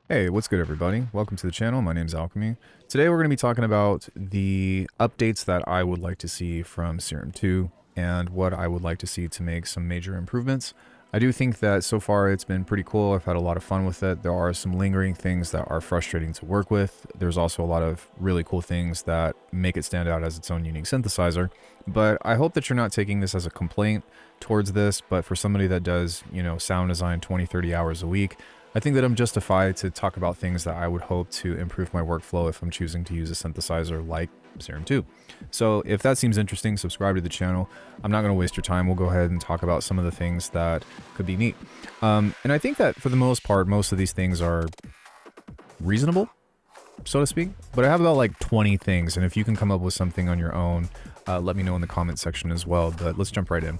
Hey, what's good everybody? Welcome to the channel. My name's Alckemy. Today we're going to be talking about the updates that I would like to see from Serum 2 and what I would like to see to make some major improvements. I do think that so far it's been pretty cool. I've had a lot of fun with it. There are some lingering things that are frustrating to work with. There's also a lot of really cool things that make it stand out as its own unique synthesizer. But I hope that you're not taking this as a complaint towards this, but for somebody that does, sound design 20, 30 hours a week, I think that I'm justified to talk about things that I would hope to improve my workflow if I'm choosing to use a synthesizer like Serum 2. So if that seems interesting, subscribe to the channel. I'm not going to waste your time. We'll go ahead and talk about some of the things that could be neat. And I think that for the most part, most of these things are reasonable, so to speak. But I have about like 20 things, and if you can come up with something on your own, let me know in the comment section as well, but let's jump right in.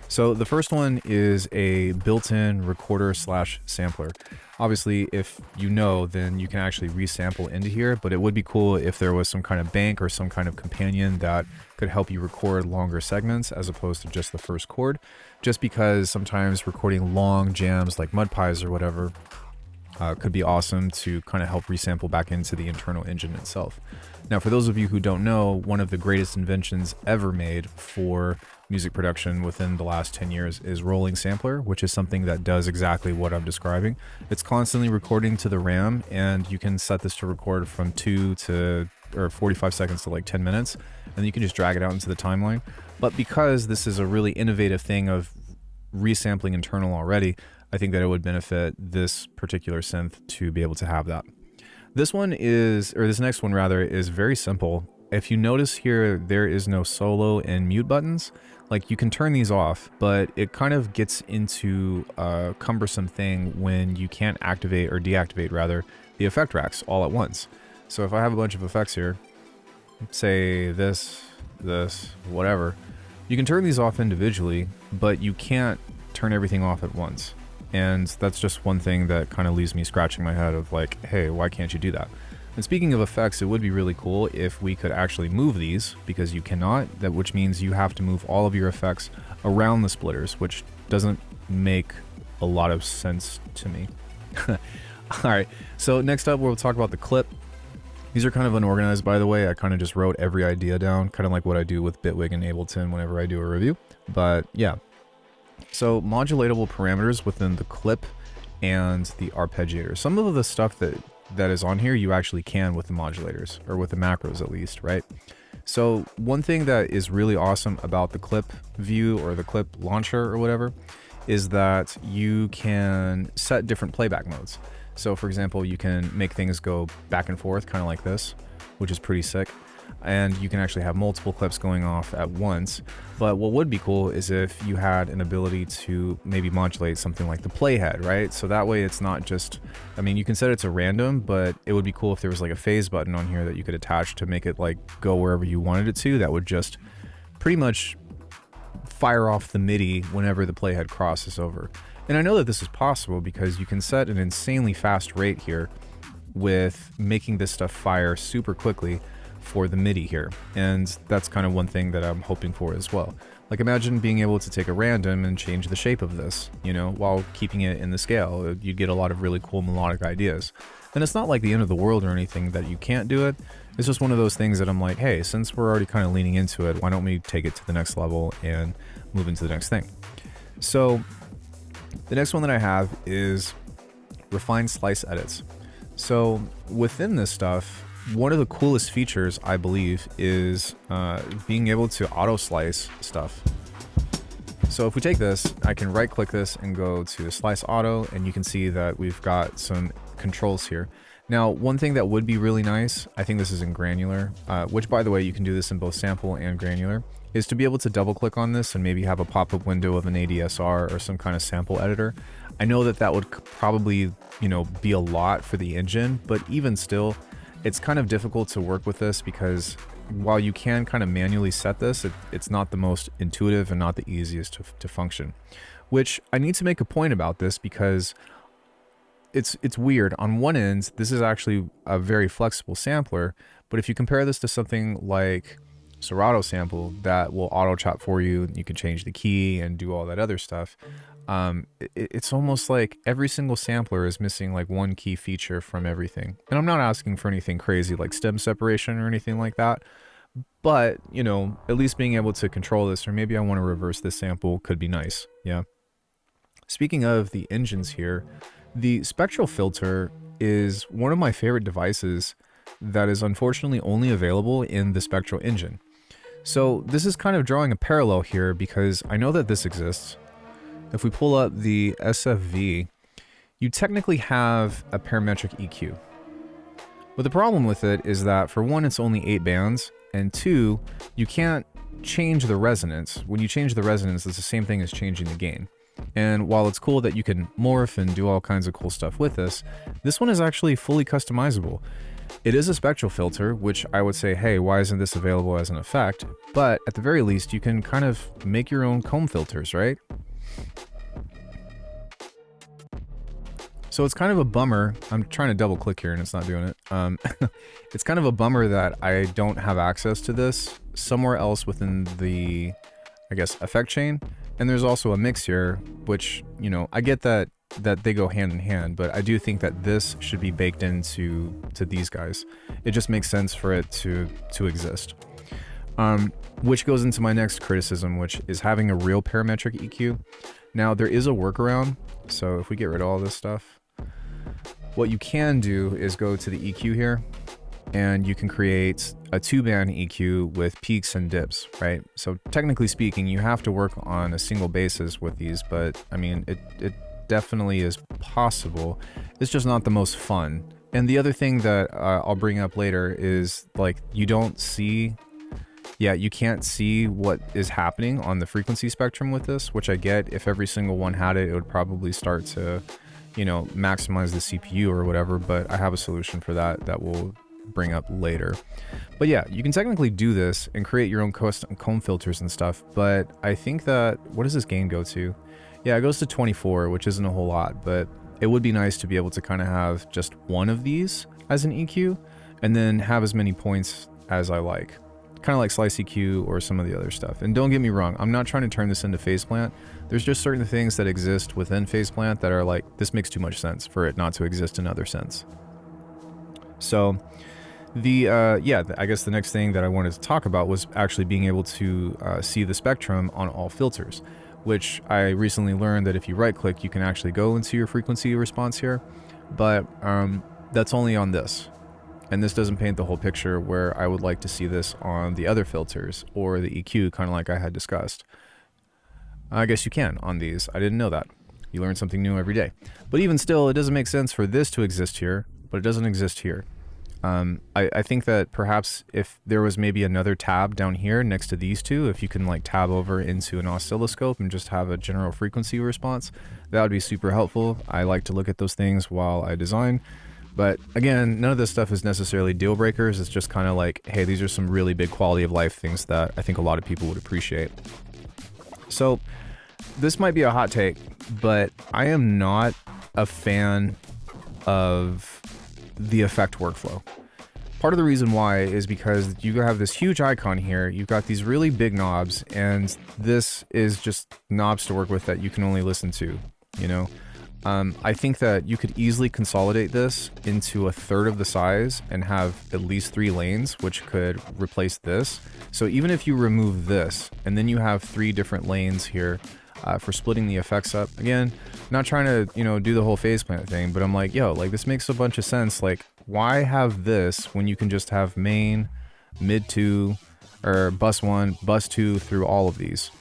So the first one is a built-in recorder slash sampler. Obviously, if you know, then you can actually resample into here, but it would be cool if there was some kind of bank or some kind of companion that could help you record longer segments as opposed to just the first chord, just because sometimes recording long jams like mud pies or whatever could be awesome to kind of help resample back into the internal engine itself. Now, for those of you who don't know, one of the greatest inventions ever made for music production within the last 10 years is rolling sampler, which is something that does exactly what I'm describing. It's constantly recording to the RAM, and you can set this to record from 45 seconds to like 10 minutes, and you can just drag it out into the timeline. But because this is a really innovative thing of resampling internal already, I think that it would benefit this particular synth to be able to have that. This next one rather, is very simple. If you notice here, there is no solo and mute buttons. Like, you can turn these off, but it kind of gets into a cumbersome thing when you can't activate or deactivate rather the effect racks all at once. So if I have a bunch of effects here, say this, whatever, you can turn these off individually, but you can't turn everything off at once. And that's just one thing that kind of leaves me scratching my head of like, hey, why can't you do that? And speaking of effects, it would be really cool if we could actually move these, because you cannot, which means you have to move all of your effects around the splitters, which doesn't make a lot of sense to me. All right, so next up we'll talk about the clip. These are kind of unorganized, by the way. I kind of just wrote every idea down, kind of like what I do with Bitwig and Ableton whenever I do a review. But yeah. So modulatable parameters within the clip and the arpeggiator. Some of the stuff that is on here you actually can with the modulators, or with the macros at least, right? So one thing that is really awesome about the clip view or the clip launcher or whatever is that you can set different playback modes. So for example, you can make things go back and forth kind of like this, which is pretty sick. And you can actually have multiple clips going off at once. But what would be cool is if you had an ability to maybe modulate something like the playhead, right? So that way it's not just, I mean, you can set it to random, but it would be cool if there was like a phase button on here that you could attach to make it like go wherever you wanted it to. That would just pretty much fire off the MIDI whenever the playhead crosses over. And I know that this is possible because you can set an insanely fast rate here with making this stuff fire super quickly for the MIDI here, and that's kind of one thing that I'm hoping for as well. Like, imagine being able to take a random and change the shape of this, while keeping it in the scale. You'd get a lot of really cool melodic ideas. And it's not like the end of the world or anything that you can't do it. It's just one of those things that I'm like, hey, since we're already kind of leaning into it, why don't we take it to the next level and move into the next thing? So the next one that I have is refined slice edits. So within this stuff, one of the coolest features, I believe, is being able to auto slice stuff. So if we take this, I can right click this and go to slice auto, and you can see that we've got some controls here. Now, one thing that would be really nice, I think this is in granular, which by the way, you can do this in both sample and granular, is to be able to double click on this and maybe have a pop-up window of an ADSR or some kind of sample editor. I know that that would probably, be a lot for the engine, but even still, it's kind of difficult to work with this because while you can kind of manually set this, it's not the most intuitive and not the easiest to function. Which I need to make a point about this because it's weird. On one end, this is actually a very flexible sampler, but if you compare this to something like Serato sample that will auto chop for you, you can change the key and do all that other stuff. It's almost like every single sampler is missing like one key feature from everything. And I'm not asking for anything crazy like stem separation or anything like that, but, you know, at least being able to control this, or maybe I want to reverse this sample, could be nice. Yeah. Speaking of the engines here, the spectral filter is one of my favorite devices that is unfortunately only available in the spectral engine. So this is kind of drawing a parallel here because I know that this exists. If we pull up the SFV, you technically have a parametric EQ. But the problem with it is that, for one, it's only 8 bands, and two, you can't change the resonance. When you change the resonance, it's the same thing as changing the gain. And while it's cool that you can morph and do all kinds of cool stuff with this one is actually fully customizable. It is a spectral filter, which I would say, hey, why isn't this available as an effect? But at the very least, you can kind of make your own comb filters, right? So it's kind of a bummer. I'm trying to double click here and it's not doing it. It's kind of a bummer that I don't have access to this somewhere else within the, I guess, effect chain. And there's also a mix here, which, you know, I get that they go hand in hand, but I do think that this should be baked into these guys. It just makes sense for it to exist. Which goes into my next criticism, which is having a real parametric EQ. Now, there is a workaround. So if we get rid of all this stuff, what you can do is go to the EQ here, and you can create a 2-band EQ with peaks and dips, right? So technically speaking, you have to work on a single basis with these, but I mean, it definitely is possible. It's just not the most fun. And the other thing that I'll bring up later is, like, you can't see what is happening on the frequency spectrum with this, which I get. If every single one had it, it would probably start to, you know, maximize the CPU or whatever, but I have a solution for that we'll bring up later. But yeah, you can technically do this and create your own custom comb filters and stuff, but I think that, what does this gain go to? Yeah, it goes to 24, which isn't a whole lot, but it would be nice to be able to kind of have just one of these as an EQ and then have as many points as I like. Kind of like Slice EQ or some of the other stuff. And don't get me wrong, I'm not trying to turn this into Faceplant. There's just certain things that exist within Faceplant that are like, this makes too much sense for it not to exist in other sense. So I guess the next thing that I wanted to talk about was actually being able to see the spectrum on all filters, which I recently learned that if you right click, you can actually go into your frequency response here, but that's only on this. And this doesn't paint the whole picture, where I would like to see this on the other filters or the EQ, kind of like I had discussed. I guess you can on these. I didn't know that. You learn something new every day. But even still, it doesn't make sense for this to exist here, but it doesn't exist here. I think that perhaps if there was maybe another tab down here next to these two, if you can like tab over into an oscilloscope and just have a general frequency response, that would be super helpful. I like to look at those things while I design. But again, none of this stuff is necessarily deal breakers. It's just kind of like, hey, these are some really big quality of life things that I think a lot of people would appreciate. So this might be a hot take, but I am not a fan of the effect workflow. Part of the reason why is because you have this huge icon here, you've got these really big knobs, and this is just knobs to work with that you can only listen to, you know? I think that you could easily consolidate this into a third of the size and have at least 3 lanes, which could replace this. So even if you remove this, and then you have 3 different lanes here for splitting the effects up. Again, not trying to, you know, do the whole Faceplant thing, but I'm like, yo, like this makes a bunch of sense. Like, why have this when you can just have main, mid 2, or bus 1, bus 2 through all of these?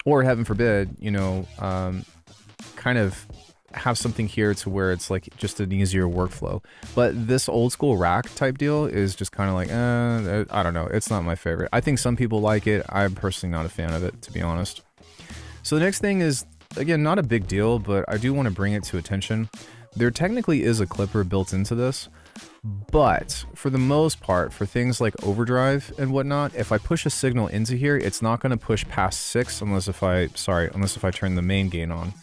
Or heaven forbid, you know, kind of have something here to where it's like just an easier workflow. But this old school rack type deal is just kind of like, I don't know. It's not my favorite. I think some people like it. I'm personally not a fan of it, to be honest. So the next thing is, again, not a big deal, but I do want to bring it to attention. There technically is a clipper built into this, but for the most part, for things like overdrive and whatnot, if I push a signal into here, it's not going to push past 6 unless if I turn the main gain on.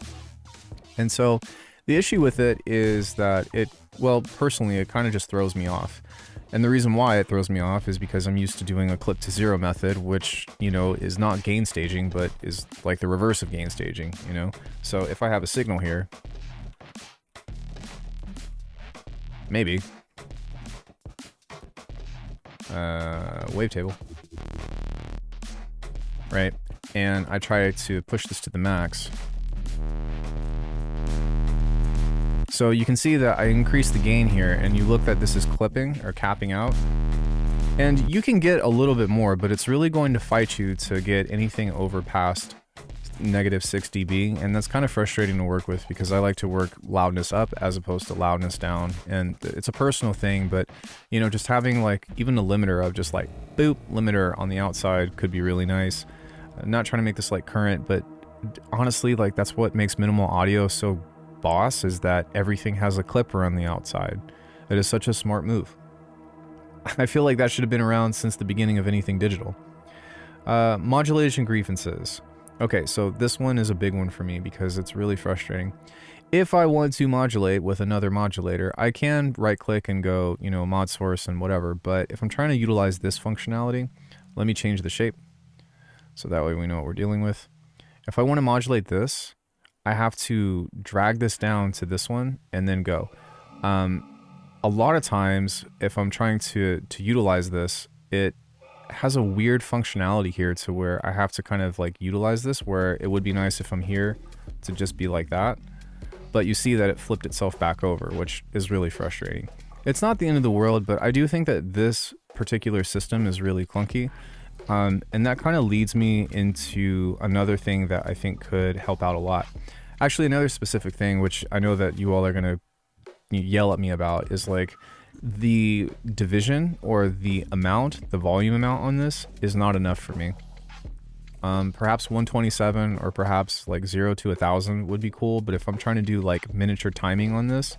And so the issue with it is that personally, it kind of just throws me off. And the reason why it throws me off is because I'm used to doing a clip to zero method, which, you know, is not gain staging, but is like the reverse of gain staging, you know? So if I have a signal here, maybe, wavetable, right? And I try to push this to the max. So you can see that I increased the gain here, and you look that this is clipping or capping out. And you can get a little bit more, but it's really going to fight you to get anything over past -6 dB, and that's kind of frustrating to work with because I like to work loudness up as opposed to loudness down, and it's a personal thing, but you know, just having like even a limiter of just like boop limiter on the outside could be really nice. I'm not trying to make this like current, but honestly, like that's what makes minimal audio so boss, is that everything has a clipper on the outside. It is such a smart move. I feel like that should have been around since the beginning of anything digital. Modulation grievances. Okay, so this one is a big one for me because it's really frustrating. If I want to modulate with another modulator, I can right click and go, you know, mod source and whatever, but if I'm trying to utilize this functionality, let me change the shape so that way we know what we're dealing with. If I want to modulate this, I have to drag this down to this one and then go. A lot of times, if I'm trying to utilize this, it has a weird functionality here to where I have to kind of like utilize this, where it would be nice if I'm here to just be like that. But you see that it flipped itself back over, which is really frustrating. It's not the end of the world, but I do think that this particular system is really clunky. And that kind of leads me into another thing that I think could help out a lot. Actually, another specific thing, which I know that you all are going to yell at me about, is like the division or the amount, the volume amount on this is not enough for me. Perhaps 127 or perhaps like 0 to 1000 would be cool, but if I'm trying to do like miniature timing on this,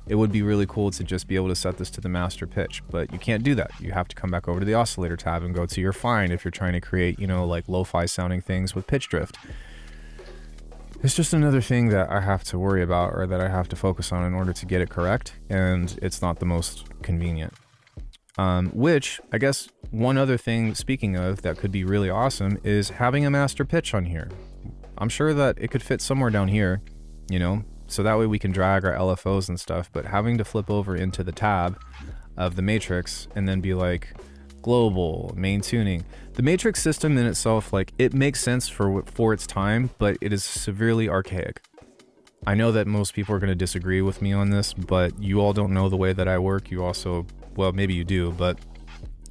it would be really cool to just be able to set this to the master pitch, but you can't do that. You have to come back over to the oscillator tab and go to your fine if you're trying to create, you know, like lo-fi sounding things with pitch drift. It's just another thing that I have to worry about, or that I have to focus on in order to get it correct, and it's not the most convenient. Which, I guess, one other thing, speaking of, that could be really awesome is having a master pitch on here. I'm sure that it could fit somewhere down here, you know, so that way we can drag our LFOs and stuff, but having to flip over into the tab of the matrix and then be like, global, main tuning. The matrix system in itself, like, it makes sense for its time, but it is severely archaic. I know that most people are going to disagree with me on this, but you all don't know the way that I work. You also, well, maybe you do, but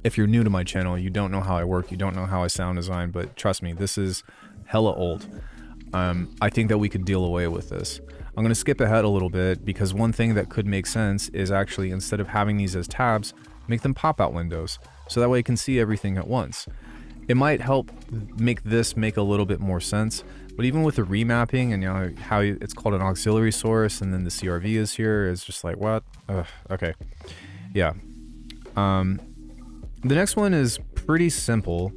if you're new to my channel, you don't know how I work, you don't know how I sound design, but trust me, this is hella old. I think that we could deal away with this. I'm going to skip ahead a little bit because one thing that could make sense is actually, instead of having these as tabs, make them pop-out windows, so that way you can see everything at once. It might help make this make a little bit more sense, but even with the remapping and, you know, how it's called an auxiliary source and then the CRV is here, it's just like, what? Okay. Yeah. The next one is pretty simple.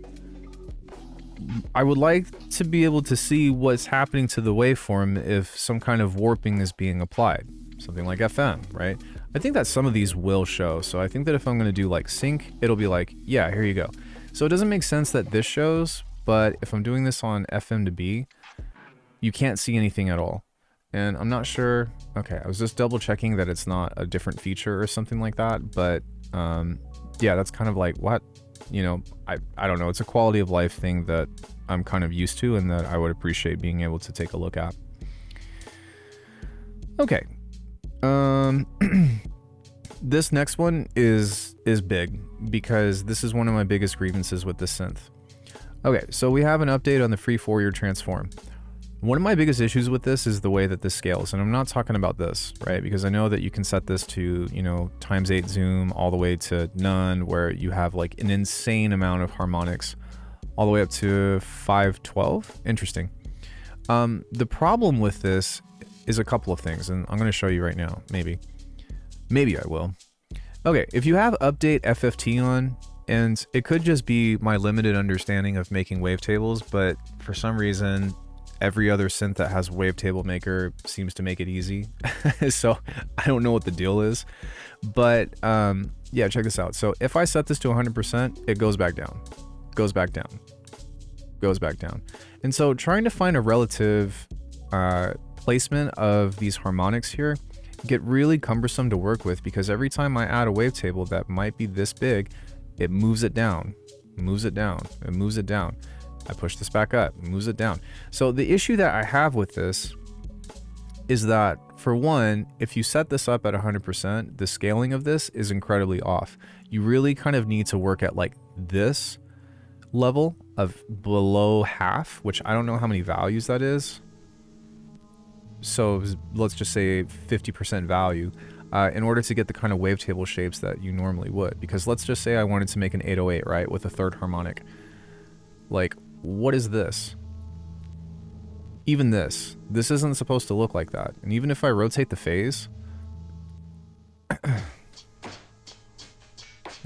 I would like to be able to see what's happening to the waveform if some kind of warping is being applied. Something like FM, right? I think that some of these will show, so I think that if I'm going to do like sync, it'll be like, yeah, here you go. So it doesn't make sense that this shows, but if I'm doing this on FM to B, you can't see anything at all. And I'm not sure, okay, I was just double checking that it's not a different feature or something like that, but yeah, that's kind of like, what? You know, I don't know, it's a quality of life thing that I'm kind of used to and that I would appreciate being able to take a look at. Okay. This next one is big because this is one of my biggest grievances with this synth. Okay, so we have an update on the free Fourier transform. One of my biggest issues with this is the way that this scales, and I'm not talking about this, right? Because I know that you can set this to, you know, ×8 zoom all the way to none, where you have like an insane amount of harmonics all the way up to 512. Interesting. The problem with this is a couple of things, and I'm going to show you right now. Maybe I will. Okay, if you have update FFT on, and it could just be my limited understanding of making wavetables, but for some reason every other synth that has wavetable maker seems to make it easy. So I don't know what the deal is, but yeah, check this out. So if I set this to 100%, it goes back down, goes back down, goes back down. And so trying to find a relative placement of these harmonics here get really cumbersome to work with, because every time I add a wavetable that might be this big, it moves it down, moves it down, and moves it down. I push this back up, moves it down. So the issue that I have with this is that, for one, if you set this up at 100%, the scaling of this is incredibly off. You really kind of need to work at like this level of below half, which I don't know how many values that is. So let's just say 50% value in order to get the kind of wavetable shapes that you normally would. Because let's just say I wanted to make an 808, right, with a third harmonic. Like, what is this? Even this isn't supposed to look like that. And even if I rotate the phase,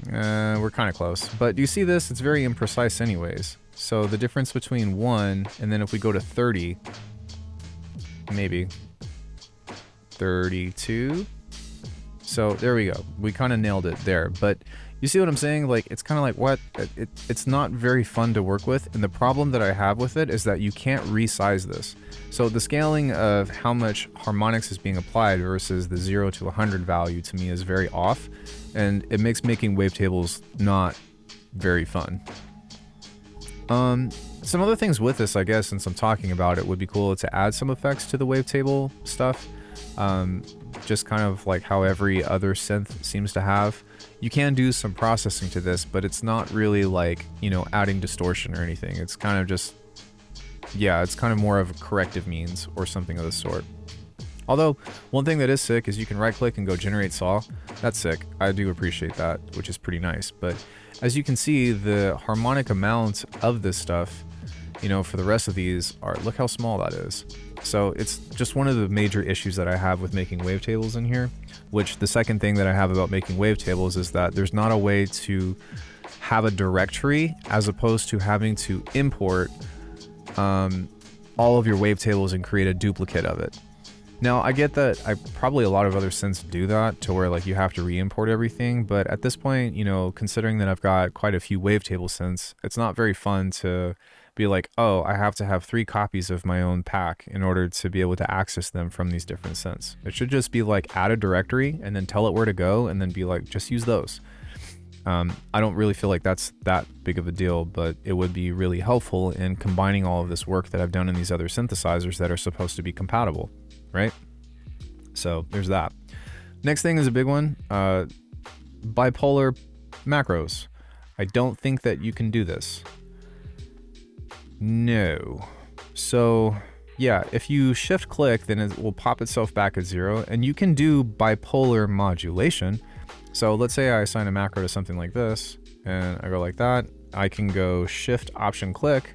we're kind of close. But do you see this? It's very imprecise anyways. So the difference between 1 and then if we go to 30, maybe 32. So there we go. We kind of nailed it there. But you see what I'm saying? Like, it's kind of like, what? It's not very fun to work with. And the problem that I have with it is that you can't resize this. So the scaling of how much harmonics is being applied versus the 0 to 100 value to me is very off. And it makes making wavetables not very fun. Some other things with this, I guess, since I'm talking about it, would be cool to add some effects to the wavetable stuff. Just kind of like how every other synth seems to have. You can do some processing to this, but it's not really like, you know, adding distortion or anything. It's kind of just, yeah, it's kind of more of a corrective means or something of the sort. Although, one thing that is sick is you can right click and go generate saw. That's sick. I do appreciate that, which is pretty nice. But as you can see, the harmonic amount of this stuff, you know, for the rest of these are, look how small that is. So it's just one of the major issues that I have with making wavetables in here, which the second thing that I have about making wavetables is that there's not a way to have a directory as opposed to having to import all of your wavetables and create a duplicate of it. Now, I get that probably a lot of other synths do that to where like you have to re-import everything, but at this point, you know, considering that I've got quite a few wavetable synths, it's not very fun to be like, oh, I have to have 3 copies of my own pack in order to be able to access them from these different synths. It should just be like add a directory and then tell it where to go and then be like, just use those. I don't really feel like that's that big of a deal, but it would be really helpful in combining all of this work that I've done in these other synthesizers that are supposed to be compatible, right? So there's that. Next thing is a big one, bipolar macros. I don't think that you can do this. No. So yeah, if you shift click, then it will pop itself back at 0, and you can do bipolar modulation. So let's say I assign a macro to something like this, and I go like that. I can go shift option click,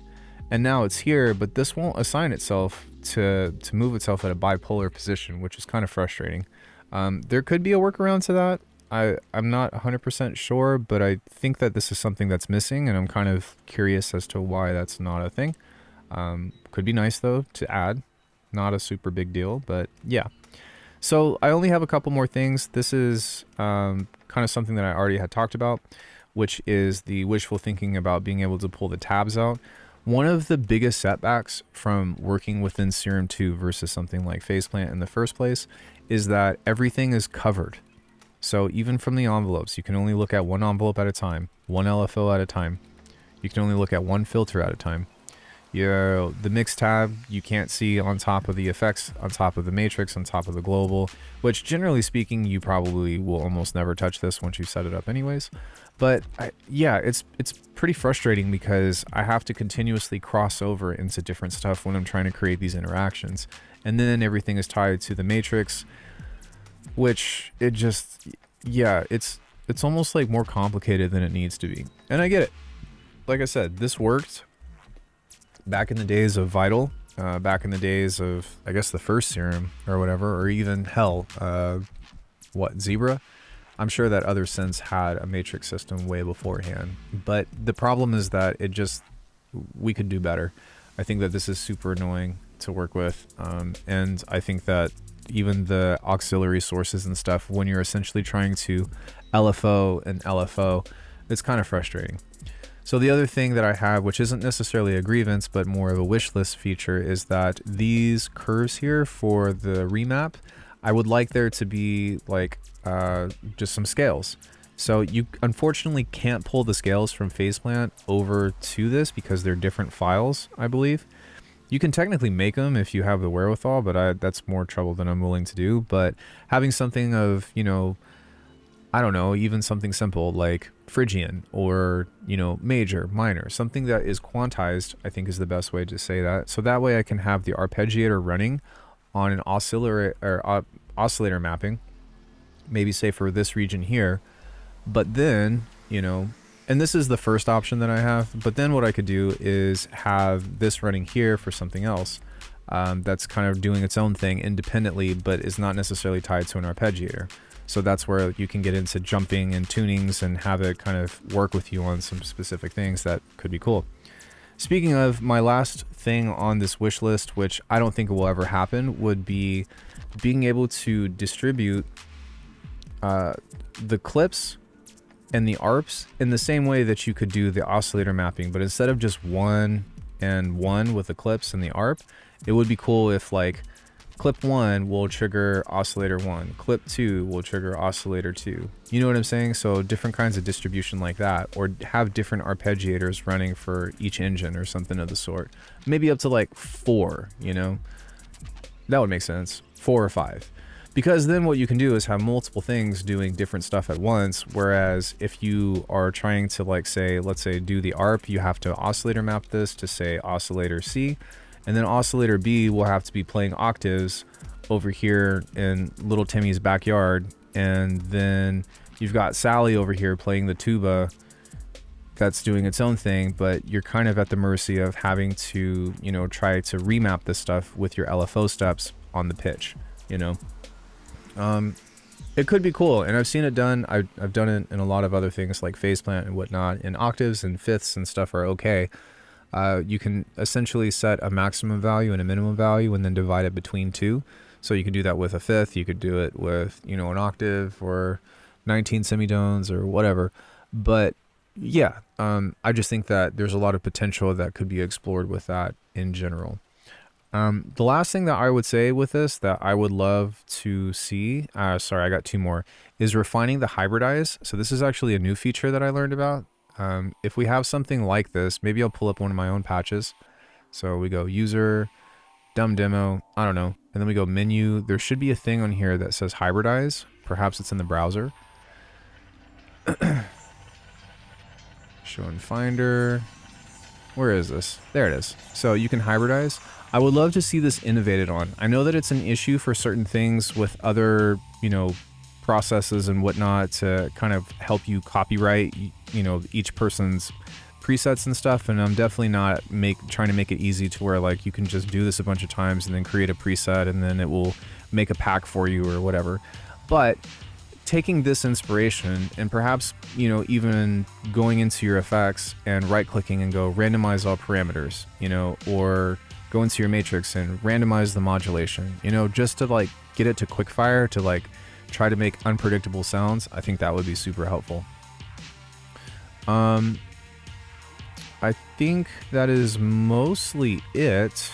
and now it's here, but this won't assign itself to move itself at a bipolar position, which is kind of frustrating. There could be a workaround to that. I'm not 100% sure, but I think that this is something that's missing, and I'm kind of curious as to why that's not a thing. Could be nice though to add, not a super big deal, but yeah. So I only have a couple more things. This is kind of something that I already had talked about, which is the wishful thinking about being able to pull the tabs out. One of the biggest setbacks from working within Serum 2 versus something like Faceplant in the first place is that everything is covered. So even from the envelopes, you can only look at one envelope at a time, one LFO at a time. You can only look at one filter at a time. The mix tab, you can't see on top of the effects, on top of the matrix, on top of the global, which generally speaking, you probably will almost never touch this once you set it up anyways. But yeah, it's pretty frustrating because I have to continuously cross over into different stuff when I'm trying to create these interactions. And then everything is tied to the matrix, which it just, yeah, it's almost like more complicated than it needs to be. And I get it. Like I said, this worked back in the days of Vital, back in the days of, I guess, the first Serum or whatever, or even hell, Zebra? I'm sure that other synths had a matrix system way beforehand, but the problem is that we could do better. I think that this is super annoying to work with. And I think that even the auxiliary sources and stuff, when you're essentially trying to LFO and LFO, it's kind of frustrating. So the other thing that I have, which isn't necessarily a grievance, but more of a wish list feature, is that these curves here for the remap, I would like there to be like just some scales. So you unfortunately can't pull the scales from FacePlant over to this because they're different files, I believe. You can technically make them if you have the wherewithal, but that's more trouble than I'm willing to do. But having something of, you know, I don't know, even something simple like Phrygian or, you know, major, minor, something that is quantized, I think is the best way to say that. So that way I can have the arpeggiator running on an oscillator or oscillator mapping, maybe say for this region here. But then, you know, and this is the first option that I have, but then what I could do is have this running here for something else that's kind of doing its own thing independently, but is not necessarily tied to an arpeggiator. So that's where you can get into jumping and tunings and have it kind of work with you on some specific things that could be cool. Speaking of, my last thing on this wish list, which I don't think will ever happen, would be being able to distribute the clips and the ARPs in the same way that you could do the oscillator mapping, but instead of just 1 and 1 with the clips and the ARP, it would be cool if like clip 1 will trigger oscillator 1, clip 2 will trigger oscillator 2. You know what I'm saying? So different kinds of distribution like that, or have different arpeggiators running for each engine or something of the sort. Maybe up to like 4, you know? That would make sense. 4 or 5. Because then what you can do is have multiple things doing different stuff at once, whereas if you are trying to, like, say, let's say do the ARP, you have to oscillator map this to say oscillator C, and then oscillator B will have to be playing octaves over here in little Timmy's backyard, and then you've got Sally over here playing the tuba that's doing its own thing, but you're kind of at the mercy of having to, you know, try to remap this stuff with your LFO steps on the pitch, you know. It could be cool, and I've seen it done. I've done it in a lot of other things like FacePlant and whatnot, and octaves and fifths and stuff are okay. You can essentially set a maximum value and a minimum value and then divide it between 2. So you can do that with a fifth, you could do it with, you know, an octave or 19 semitones or whatever. But yeah, I just think that there's a lot of potential that could be explored with that in general. The last thing that I would say with this that I would love to see, sorry, I got 2 more, is refining the hybridize. So this is actually a new feature that I learned about. If we have something like this, maybe I'll pull up one of my own patches. So we go user, dumb demo, I don't know. And then we go menu. There should be a thing on here that says hybridize. Perhaps it's in the browser. Show in Finder. Where is this? There it is. So you can hybridize. I would love to see this innovated on. I know that it's an issue for certain things with other, you know, processes and whatnot to kind of help you copyright, you know, each person's presets and stuff. And I'm definitely not trying to make it easy to where like you can just do this a bunch of times and then create a preset and then it will make a pack for you or whatever. But taking this inspiration and perhaps, you know, even going into your effects and right clicking and go randomize all parameters, you know, or go into your matrix and randomize the modulation, you know, just to like get it to quickfire to like try to make unpredictable sounds. I think that would be super helpful. I think that is mostly it.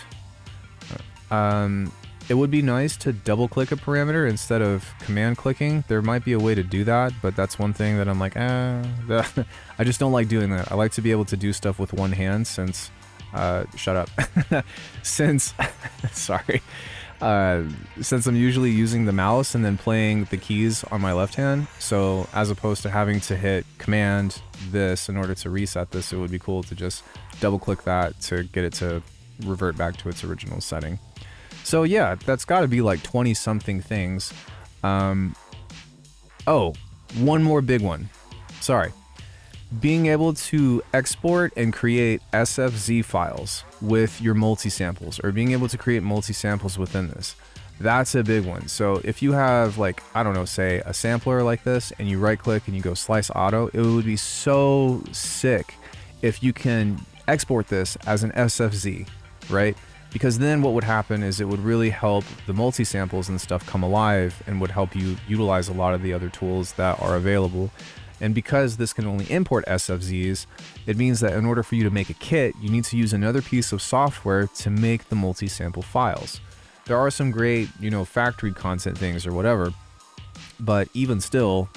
It would be nice to double click a parameter instead of command clicking. There might be a way to do that, but that's one thing that I'm like, I just don't like doing that. I like to be able to do stuff with one hand since, shut up. Since, sorry. Since I'm usually using the mouse and then playing the keys on my left hand, so as opposed to having to hit command this in order to reset this, it would be cool to just double click that to get it to revert back to its original setting. So yeah, that's got to be like 20 something things. Oh, one more big one. Sorry. Being able to export and create SFZ files with your multi-samples, or being able to create multi-samples within this. That's a big one. So if you have like, I don't know, say a sampler like this and you right click and you go slice auto, it would be so sick if you can export this as an SFZ, right? because then what would happen is it would really help the multi-samples and stuff come alive and would help you utilize a lot of the other tools that are available. And because this can only import SFZs, it means that in order for you to make a kit, you need to use another piece of software to make the multi-sample files. There are some great, factory content things or whatever, but even still,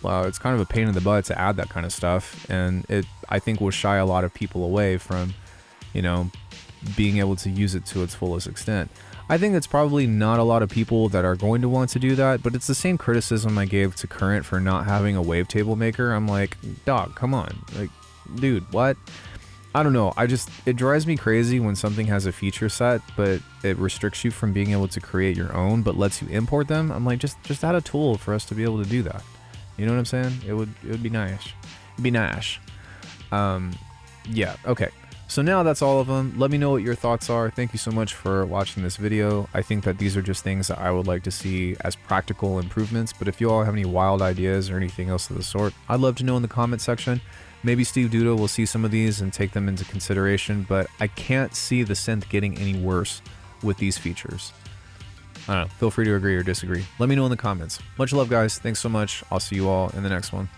it's kind of a pain in the butt to add that kind of stuff, and it, I think, will shy a lot of people away from, being able to use it to its fullest extent. I think it's probably not a lot of people that are going to want to do that, but it's the same criticism I gave to Current for not having a wavetable maker. I'm like, dog, come on. Like, dude, what? I don't know. It drives me crazy when something has a feature set, but it restricts you from being able to create your own, but lets you import them. I'm like, just add a tool for us to be able to do that. You know what I'm saying? It would be nice. It'd be nice. Yeah, okay. So now that's all of them. Let me know what your thoughts are. Thank you so much for watching this video. I think that these are just things that I would like to see as practical improvements, but if you all have any wild ideas or anything else of the sort, I'd love to know in the comment section. Maybe Steve Duda will see some of these and take them into consideration, but I can't see the synth getting any worse with these features. I don't know. Feel free to agree or disagree. Let me know in the comments. Much love, guys. Thanks so much. I'll see you all in the next one.